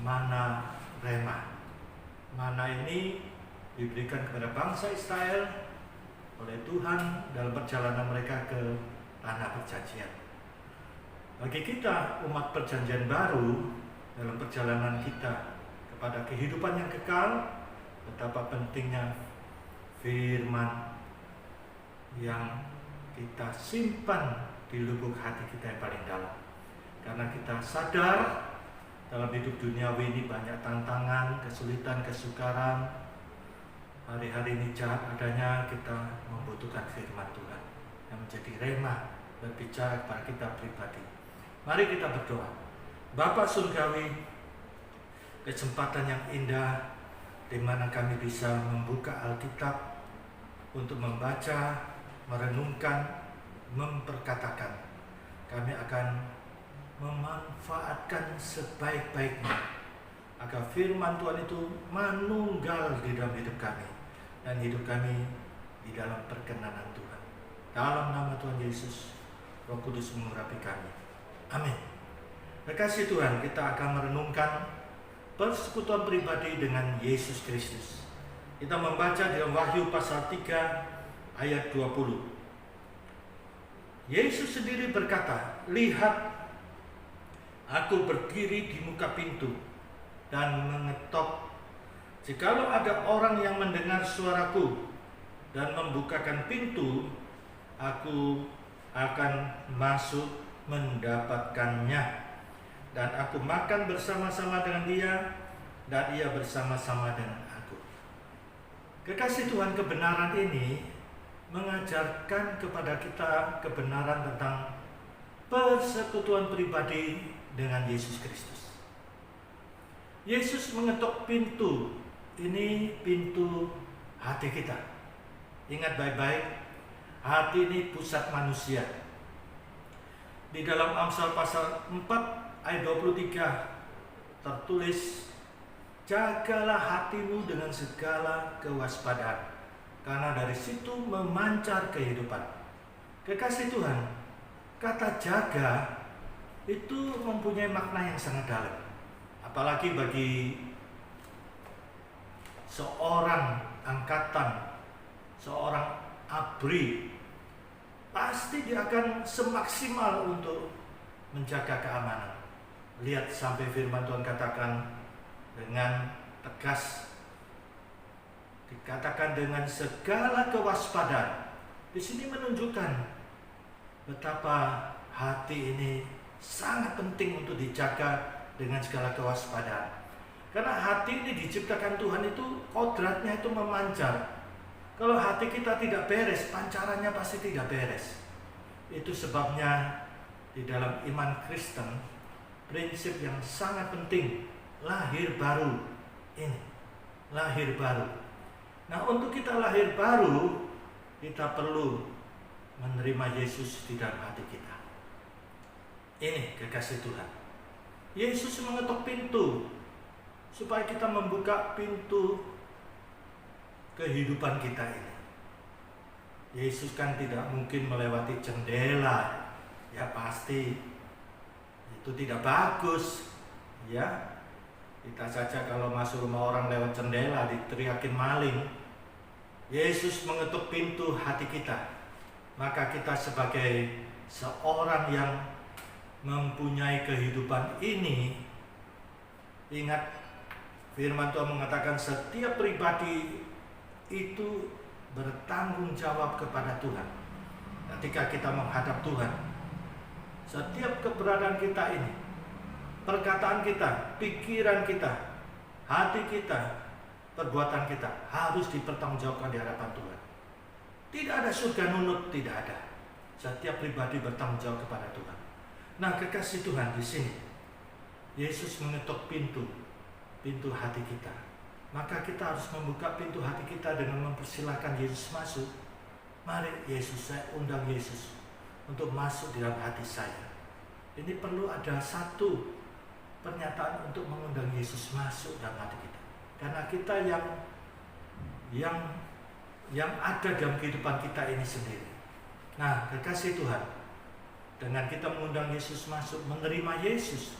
mana rema. Mana ini diberikan kepada bangsa Israel oleh Tuhan dalam perjalanan mereka ke tanah perjanjian. Bagi kita umat perjanjian baru, dalam perjalanan kita kepada kehidupan yang kekal, betapa pentingnya firman yang kita simpan di lubuk hati kita yang paling dalam. Karena kita sadar dalam hidup duniawi ini banyak tantangan, kesulitan, kesukaran. Hari-hari ini jahat adanya, kita membutuhkan firman Tuhan yang menjadi rema berbicara kepada kita pribadi. Mari kita berdoa. Bapa Surgawi, kesempatan yang indah di mana kami bisa membuka Alkitab untuk membaca, merenungkan, memperkatakan. Kami akan memanfaatkan sebaik-baiknya agar firman Tuhan itu manunggal di dalam hidup kami dan hidup kami di dalam perkenanan Tuhan. Dalam nama Tuhan Yesus, Roh Kudus mengurapi kami. Amin. Terkasih Tuhan, kita akan merenungkan persekutuan pribadi dengan Yesus Kristus. Kita membaca dalam Wahyu pasal 3 ayat 20. Yesus sendiri berkata, "Lihat, aku berdiri di muka pintu dan mengetok. Jikalau ada orang yang mendengar suaraku dan membukakan pintu, aku akan masuk mendapatkannya, dan aku makan bersama-sama dengan dia, dan ia bersama-sama dengan aku." Kekasih Tuhan, kebenaran ini mengajarkan kepada kita kebenaran tentang persekutuan pribadi dengan Yesus Kristus. Yesus mengetok pintu, ini pintu hati kita. Ingat baik-baik, hati ini pusat manusia. Di dalam Amsal pasal 4 ayat 23 tertulis, "Jagalah hatimu dengan segala kewaspadaan, karena dari situ memancar kehidupan." Kekasih Tuhan, kata jaga itu mempunyai makna yang sangat dalam. Apalagi bagi seorang angkatan, seorang abri, pasti dia akan semaksimal untuk menjaga keamanan. Lihat sampai firman Tuhan katakan dengan tegas, dikatakan dengan segala kewaspadaan. Di sini menunjukkan betapa hati ini sangat penting untuk dijaga dengan segala kewaspadaan. Karena hati ini diciptakan Tuhan itu kodratnya itu memancar. Kalau hati kita tidak beres, pancarannya pasti tidak beres. Itu sebabnya di dalam iman Kristen, prinsip yang sangat penting, lahir baru ini. Lahir baru. Nah, untuk kita lahir baru, kita perlu menerima Yesus di dalam hati kita. Ini kekasih Tuhan. Yesus mengetok pintu supaya kita membuka pintu kehidupan kita ini. Yesus kan tidak mungkin melewati jendela. Ya pasti itu tidak bagus. Ya, kita saja kalau masuk rumah orang lewat jendela diteriakin maling. Yesus mengetuk pintu hati kita. Maka kita sebagai seorang yang mempunyai kehidupan ini, ingat firman Tuhan mengatakan setiap pribadi itu bertanggung jawab kepada Tuhan. Ketika kita menghadap Tuhan, setiap keberadaan kita ini, perkataan kita, pikiran kita, hati kita, perbuatan kita harus dipertanggungjawabkan di hadapan Tuhan. Tidak ada surga nunut, tidak ada. Setiap pribadi bertanggung jawab kepada Tuhan. Nah, kekasih Tuhan, di sini Yesus mengetuk pintu hati kita. Maka kita harus membuka pintu hati kita dengan mempersilahkan Yesus masuk. Mari Yesus, saya undang Yesus untuk masuk di dalam hati saya. Ini perlu ada satu pernyataan untuk mengundang Yesus masuk dalam hati kita. Karena kita yang ada dalam kehidupan kita ini sendiri. Nah, kekasih Tuhan, dengan kita mengundang Yesus masuk, menerima Yesus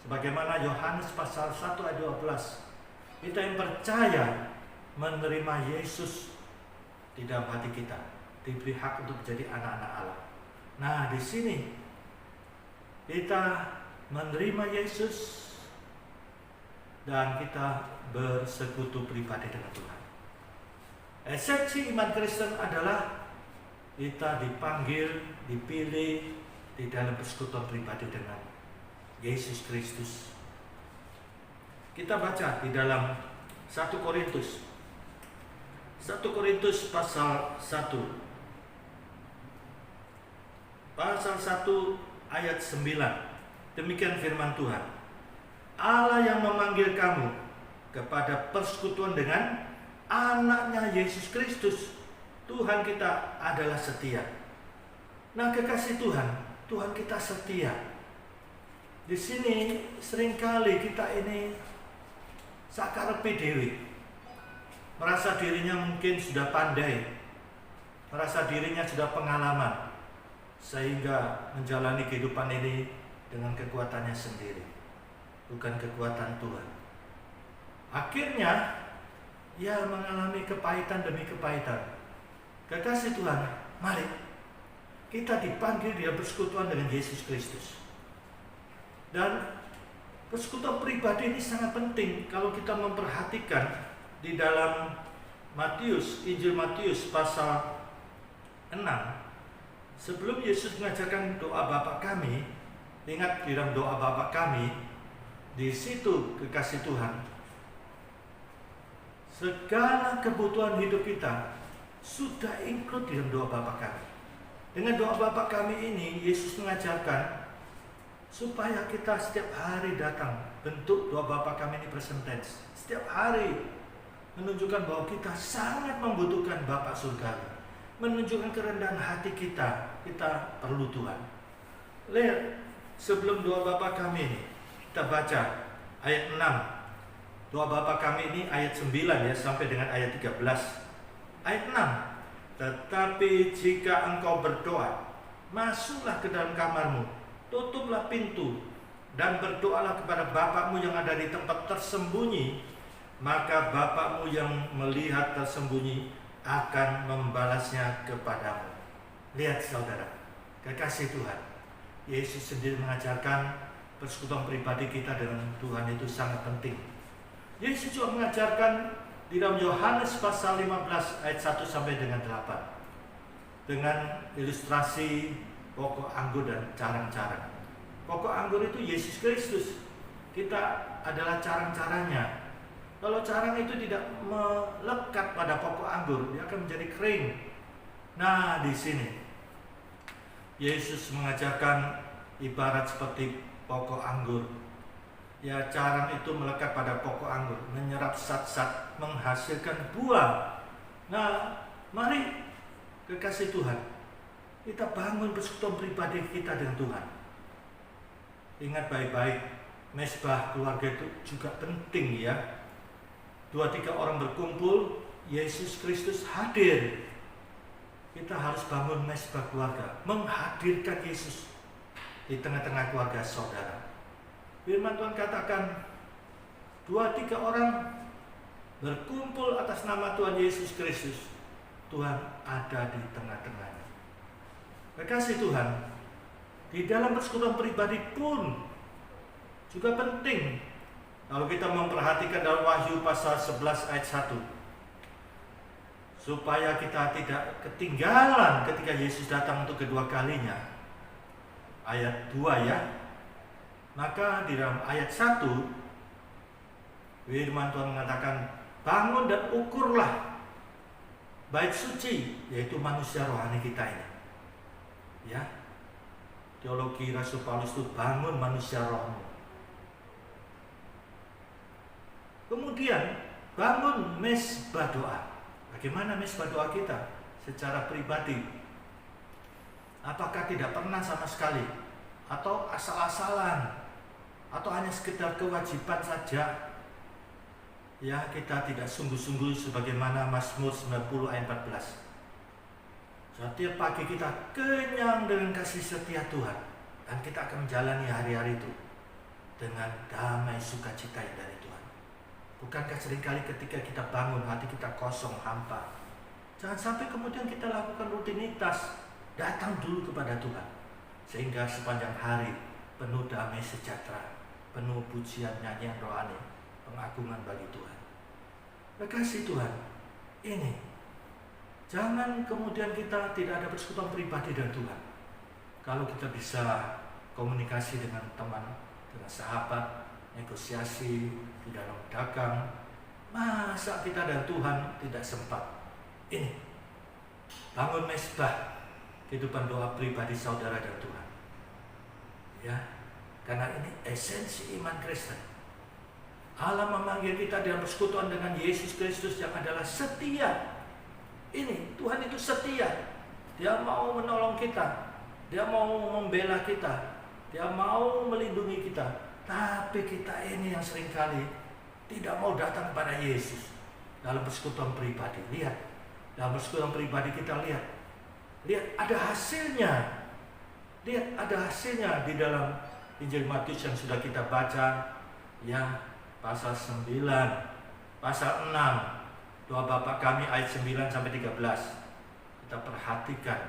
Sebagaimana Yohanes pasal 1 ayat 12. Kita yang percaya menerima Yesus di dalam hati kita, diberi hak untuk menjadi anak-anak Allah. Nah, di sini kita menerima Yesus dan kita bersekutu pribadi dengan Tuhan. Esensi iman Kristen adalah kita dipanggil, dipilih di dalam persekutuan pribadi dengan Yesus Kristus. Kita baca di dalam 1 Korintus pasal 1 ayat 9. Demikian firman Tuhan. Allah yang memanggil kamu kepada persekutuan dengan anaknya Yesus Kristus. Tuhan kita adalah setia. Nah, kekasih Tuhan kita setia. Di sini seringkali kita ini sakarepe dewe, merasa dirinya mungkin sudah pandai, merasa dirinya sudah pengalaman, sehingga menjalani kehidupan ini dengan kekuatannya sendiri, bukan kekuatan Tuhan. Akhirnya ia mengalami kepahitan demi kepahitan. Kekasih Tuhan, mari kita dipanggil dia bersekutuan dengan Yesus Kristus. Dan persekutuan pribadi ini sangat penting kalau kita memperhatikan di dalam Injil Matius pasal 6. Sebelum Yesus mengajarkan doa Bapa kami, ingat di dalam doa Bapa kami, di situ kekasih Tuhan, segala kebutuhan hidup kita sudah include di dalam doa Bapa kami. Dengan doa Bapa kami ini, Yesus mengajarkan supaya kita setiap hari datang. Bentuk doa Bapa kami ini present tense. Setiap hari menunjukkan bahwa kita sangat membutuhkan Bapa surgawi. Menunjukkan kerendahan hati kita perlu Tuhan. Lihat, sebelum doa Bapa kami ini, kita baca ayat 6. Doa Bapa kami ini ayat 9 ya, sampai dengan ayat 13. Ayat 6. Tetapi jika engkau berdoa, masuklah ke dalam kamarmu, tutuplah pintu, dan berdoalah kepada Bapamu yang ada di tempat tersembunyi, maka Bapamu yang melihat tersembunyi akan membalasnya kepadamu. Lihat saudara, kekasih Tuhan, Yesus sendiri mengajarkan persekutuan pribadi kita dengan Tuhan itu sangat penting. Yesus juga mengajarkan di dalam Yohanes pasal 15 ayat 1 sampai dengan 8 dengan ilustrasi pokok anggur dan carang-carang. Pokok anggur itu Yesus Kristus. Kita adalah carang-carangnya. Kalau carang itu tidak melekat pada pokok anggur, dia akan menjadi kering. Nah, di sini Yesus mengajarkan ibarat seperti pokok anggur. Ya, carang itu melekat pada pokok anggur, menyerap zat-zat, menghasilkan buah. Nah, mari kekasih Tuhan, kita bangun persekutuan pribadi kita dengan Tuhan. Ingat baik-baik, mesbah keluarga itu juga penting ya. 2-3 orang berkumpul, Yesus Kristus hadir. Kita harus bangun mesbah keluarga, menghadirkan Yesus di tengah-tengah keluarga saudara. Firman Tuhan katakan, 2-3 orang berkumpul atas nama Tuhan Yesus Kristus, Tuhan ada di tengah-tengahnya. Kekasih Tuhan, di dalam persekutuan pribadi pun juga penting. Kalau kita memperhatikan dalam Wahyu pasal 11 ayat 1, supaya kita tidak ketinggalan ketika Yesus datang untuk kedua kalinya. Ayat 2 ya. Maka di dalam ayat 1 firman Tuhan mengatakan, bangun dan ukurlah bait suci, yaitu manusia rohani kita ini. Ya. Teologi Rasul Paulus itu bangun manusia rohani. Kemudian bangun mesbah doa. Bagaimana mesbah doa kita secara pribadi? Apakah tidak pernah sama sekali, atau asal-asalan, atau hanya sekedar kewajiban saja? Ya, kita tidak sungguh-sungguh sebagaimana Mazmur 90 ayat 14. Setiap pagi kita kenyang dengan kasih setia Tuhan, dan kita akan menjalani hari-hari itu. dengan damai sukacita yang dari Tuhan. Bukankah seringkali ketika kita bangun hati kita kosong, hampa? Jangan sampai kemudian kita lakukan rutinitas, datang dulu kepada Tuhan, sehingga sepanjang hari penuh damai sejahtera, penuh pujian, nyanyian rohani, pengagungan bagi Tuhan. Kasih Tuhan, ini jangan kemudian kita tidak ada persekutuan pribadi dengan Tuhan. Kalau kita bisa komunikasi dengan teman, dengan sahabat, negosiasi di dalam dagang, masa kita dan Tuhan tidak sempat? Ini bangun mesbah kehidupan doa pribadi saudara dan Tuhan, ya, karena ini esensi iman Kristen. Allah memanggil kita dalam persekutuan dengan Yesus Kristus yang adalah setia. Ini Tuhan itu setia. Dia mau menolong kita, Dia mau membela kita, Dia mau melindungi kita. Tapi kita ini yang seringkali tidak mau datang kepada Yesus dalam persekutuan pribadi. Lihat, dalam persekutuan pribadi kita lihat ada hasilnya. Lihat ada hasilnya di dalam Injil Matius yang sudah kita baca, ya, pasal 9, pasal 6, doa Bapa kami ayat 9 sampai 13. Kita perhatikan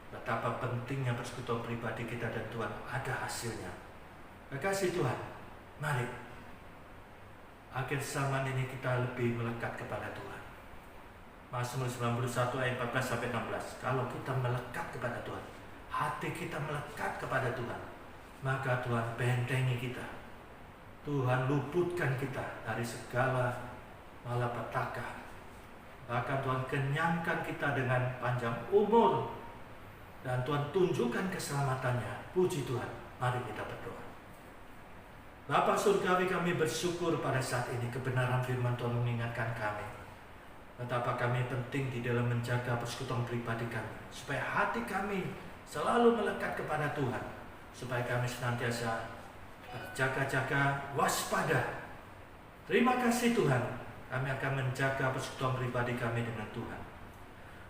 betapa pentingnya persekutuan pribadi kita dan Tuhan, ada hasilnya. Kasih Tuhan, mari akhir zaman ini kita lebih melekat kepada Tuhan. Mazmur 91 ayat 14 sampai 16. Kalau kita melekat kepada Tuhan, hati kita melekat kepada Tuhan, maka Tuhan bentengi kita. Tuhan luputkan kita dari segala malapetaka. Bahkan Tuhan kenyangkan kita dengan panjang umur. Dan Tuhan tunjukkan keselamatannya. Puji Tuhan. Mari kita berdoa. Bapa surgawi, kami bersyukur pada saat ini kebenaran firman Tuhan mengingatkan kami betapa kami penting di dalam menjaga persekutuan pribadi kami, supaya hati kami selalu melekat kepada Tuhan, supaya kami senantiasa berjaga-jaga, waspada. Terima kasih Tuhan, kami akan menjaga persekutuan pribadi kami dengan Tuhan.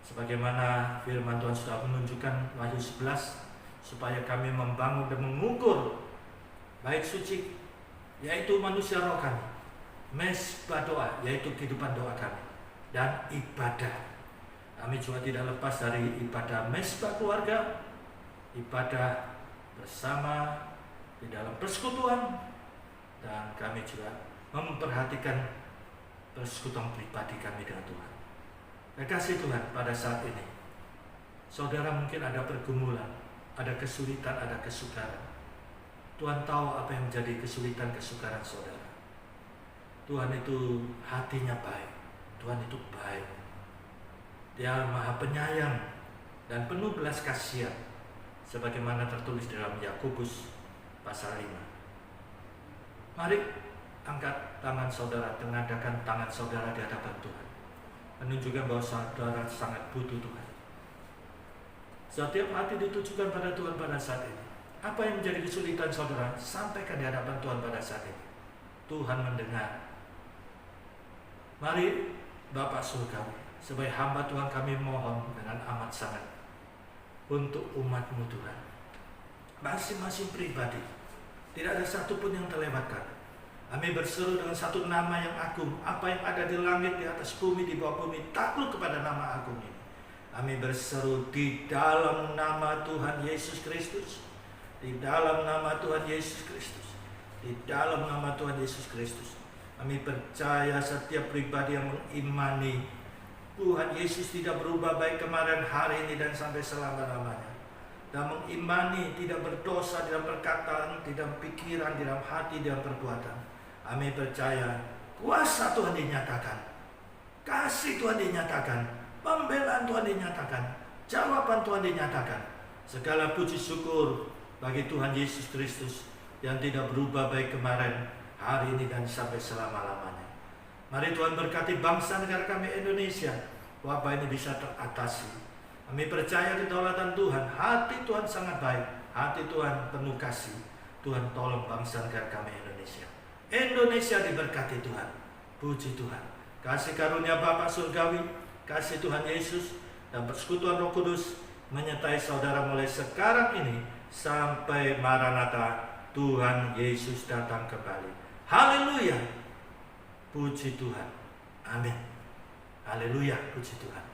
Sebagaimana firman Tuhan sudah menunjukkan Wahyu 11, supaya kami membangun dan mengukur bait suci, yaitu manusia roh kami, mesbah doa, yaitu kehidupan doa kami, dan ibadah. Kami juga tidak lepas dari ibadah mesbah keluarga, ibadah bersama di dalam persekutuan, dan kami juga memperhatikan persekutuan pribadi kami dengan Tuhan. Kasih Tuhan, pada saat ini saudara mungkin ada pergumulan, ada kesulitan, ada kesukaran. Tuhan tahu apa yang menjadi kesulitan kesukaran saudara. Tuhan itu hatinya baik, Tuhan itu baik. Dia maha penyayang dan penuh belas kasihan, sebagaimana tertulis dalam Yakobus pasal 5. Mari angkat tangan saudara, tengadahkan tangan saudara di hadapan Tuhan, menunjukkan bahwa saudara sangat butuh Tuhan. Setiap hati ditujukan pada Tuhan pada saat ini. Apa yang menjadi kesulitan saudara, sampaikan di hadapan Tuhan pada saat ini. Tuhan mendengar. Mari Bapa surgawi, sebagai hamba Tuhan kami mohon dengan amat sangat untuk umat-Mu Tuhan, masing-masing pribadi, tidak ada satupun yang terlewatkan. Kami berseru dengan satu nama yang agung. Apa yang ada di langit, di atas bumi, di bawah bumi, takluk kepada nama agung ini. Kami berseru di dalam nama Tuhan Yesus Kristus. Di dalam nama Tuhan Yesus Kristus. Di dalam nama Tuhan Yesus Kristus. Kami percaya setiap pribadi yang mengimani Tuhan Yesus tidak berubah baik kemarin, hari ini, dan sampai selama-lamanya, dan mengimani tidak berdosa dalam perkataan, di dalam pikiran, di dalam hati, di dalam perbuatan. Kami percaya kuasa Tuhan dinyatakan, kasih Tuhan dinyatakan, pembelaan Tuhan dinyatakan, jawaban Tuhan dinyatakan. Segala puji syukur bagi Tuhan Yesus Kristus yang tidak berubah baik kemarin, hari ini, dan sampai selama-lamanya. Mari Tuhan berkati bangsa negara kami Indonesia, wabah ini bisa teratasi. Kami percaya kedaulatan Tuhan, hati Tuhan sangat baik, hati Tuhan penuh kasih. Tuhan tolong bangsa negara kami Indonesia. Indonesia diberkati Tuhan. Puji Tuhan. Kasih karunia Bapa surgawi, kasih Tuhan Yesus, dan persekutuan Roh Kudus menyertai saudara mulai sekarang ini sampai Maranatha. Tuhan Yesus datang kembali. Haleluya. Puji Tuhan. Amin. Haleluya, puji Tuhan.